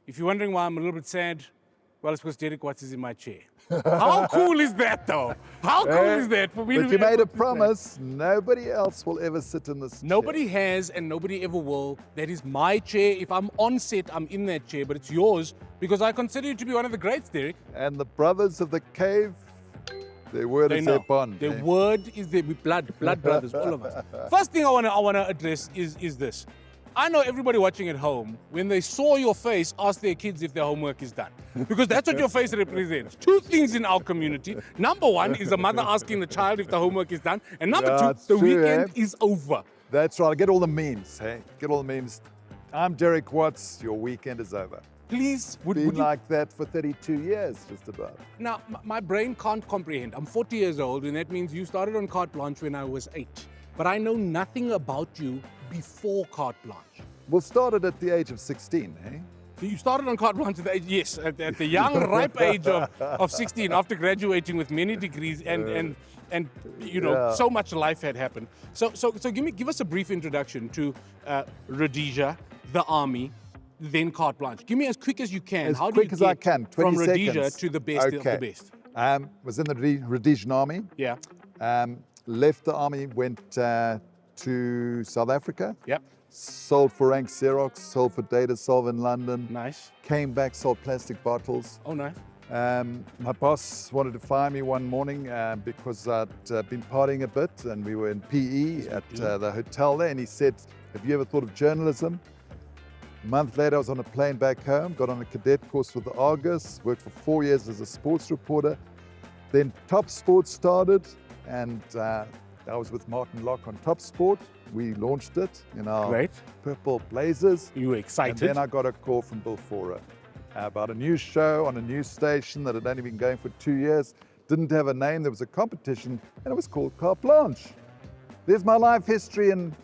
If you're wondering why I'm a little bit sad, well, it's because Derek Watts is in my chair. How cool is that, though? How cool is that for me to But be you made able a to say? promise, nobody else will ever sit in this Nobody has and nobody ever will. That is my chair. If I'm on set, I'm in that chair, but it's yours because I consider you to be one of the greats, Derek. chair. And the brothers of the cave, their word They is know. their bond. Their eh? word is their blood brothers, all of us. First thing I wanna address is this. I know everybody watching at home, when they saw your face, asked their kids if their homework is done. Because that's what your face represents. Two things in our community. Number one is a mother asking the child if the homework is done. And number Yeah, two, it's the true, weekend eh? is over. That's right, get all the memes, hey? Get all the memes. I'm Derek Watts, your weekend is over. Please, would Been you... like that for 32 years, just about. Now, my brain can't comprehend. I'm 40 years old, and that means you started on Carte Blanche when I was 8. But I know nothing about you before Carte Blanche. We'll start it at the age of 16, hey? So you started on Carte Blanche at the age, yes, at the young, ripe age of 16, after graduating with many degrees and you know, Yeah. so much life had happened. So give us a brief introduction to Rhodesia, the army, then Carte Blanche. Give me as quick as you can. As How quick do as you I get can, 20 from Rhodesia seconds. to the best of the Okay. best? Was in the Rhodesian army, Yeah. left the army, went to South Africa, Yep. sold for rank Xerox, sold for data, sold in London, Nice. came back, sold plastic bottles. Oh, nice. My boss wanted to fire me one morning because I'd been partying a bit and we were in PE at the hotel there, and he said, have you ever thought of journalism? A month later, I was on a plane back home, got on a cadet course with the Argus, worked for 4 years as a sports reporter. Then Top Sport started, and I was with Martin Locke on Top Sport. We launched it in our Great. purple blazers. You were And excited. then I got a call from Bill Forer about a news show on a news station that had only been going for 2 years. Didn't have a name, there was a competition, and it was called Carte Blanche. There's my life history in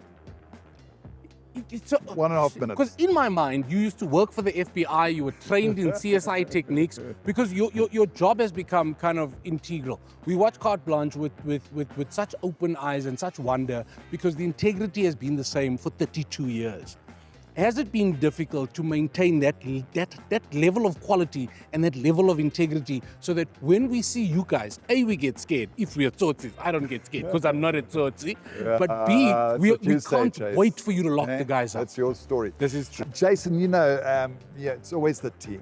It's so, 1.5 minutes. Because in my mind, you used to work for the FBI, you were trained in CSI techniques, because your job has become kind of integral. We watch Carte Blanche with such open eyes and such wonder, because the integrity has been the same for 32 years. Has it been difficult to maintain that level of quality and that level of integrity so that when we see you guys, A, we get scared if we are Tsotsis. I don't get scared because I'm not a Tsotsi. But B, that's we what you say, can't Chase. wait for you to lock Eh? the guys up. That's your story. This is true. Jason, you know, it's always the team.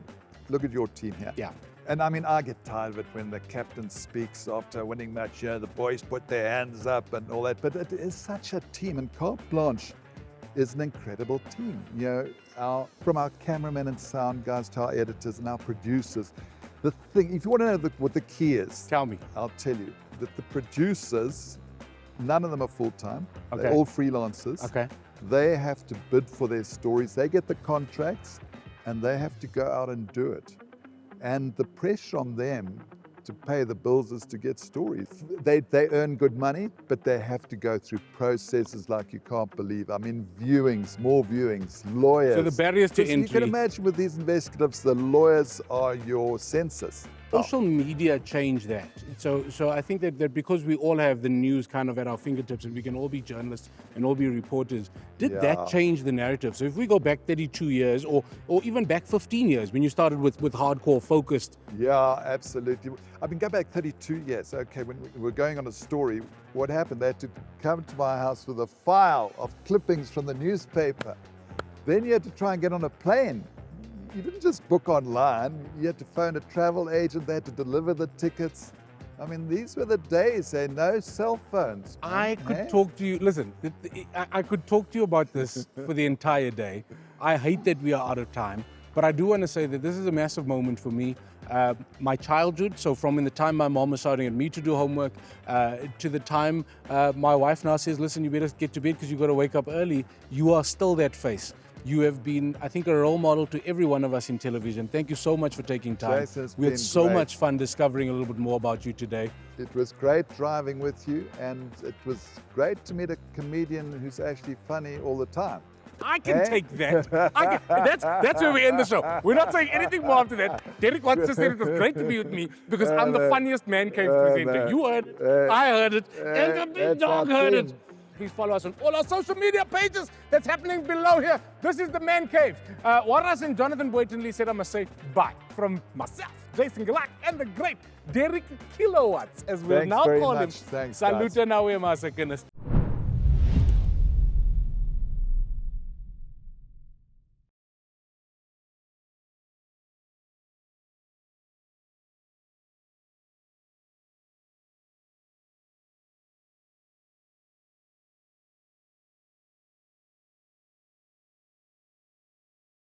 Look at your team here. Yeah. And I mean, I get tired of it when the captain speaks after a winning match. You know, the boys put their hands up and all that. But it is such a team. And Carte Blanche is an incredible team. You know, from our cameramen and sound guys to our editors and our producers. The thing, if you want to know what the key is, Tell me. I'll tell you that the producers, none of them are full-time. Okay. They're all freelancers. Okay. They have to bid for their stories. They get the contracts and they have to go out and do it. And the pressure on them to pay the bills is to get stories. They earn good money, but they have to go through processes like you can't believe. I mean, viewings, more viewings, lawyers. So the barriers to Because you can entry. imagine with these investigatives, the lawyers are your censors. Social media changed that. So I think that because we all have the news kind of at our fingertips and we can all be journalists and all be reporters, did Yeah. that change the narrative? So if we go back 32 years or even back 15 years when you started with hardcore focused, Yeah, absolutely. I mean, go back 32 years. Okay, when we were going on a story, what happened? They had to come to my house with a file of clippings from the newspaper. Then you had to try and get on a plane. You didn't just book online. You had to phone a travel agent. They had to deliver the tickets. I mean, these were the days. No cell phones. I could eh? talk to you. Listen, I could talk to you about this for the entire day. I hate that we are out of time, but I do want to say that this is a massive moment for me. My childhood, so from in the time my mom was shouting at me to do homework, to the time my wife now says, listen, you better get to bed because you've got to wake up early. You are still that face. You have been, I think, a role model to every one of us in television. Thank you so much for taking time. Jason, it's We had been so great. much fun discovering a little bit more about you today. It was great driving with you, and it was great to meet a comedian who's actually funny all the time. I can Eh? take that. That's where we end the show. We're not saying anything more after that. Derek wants to say it was great to be with me because I'm the funniest man cave presenter. man. You heard it, I heard it, and the big That's dog our heard thing. it. please follow us on all our social media pages that's happening below here. This is the Man Cave. Waras and Jonathan Boytonley said I must say bye from myself, Jason Goliath, and the great Derek Kilowatts, as we'll Thanks now very call much. him. Thanks, Salute guys. na we, Masakinis.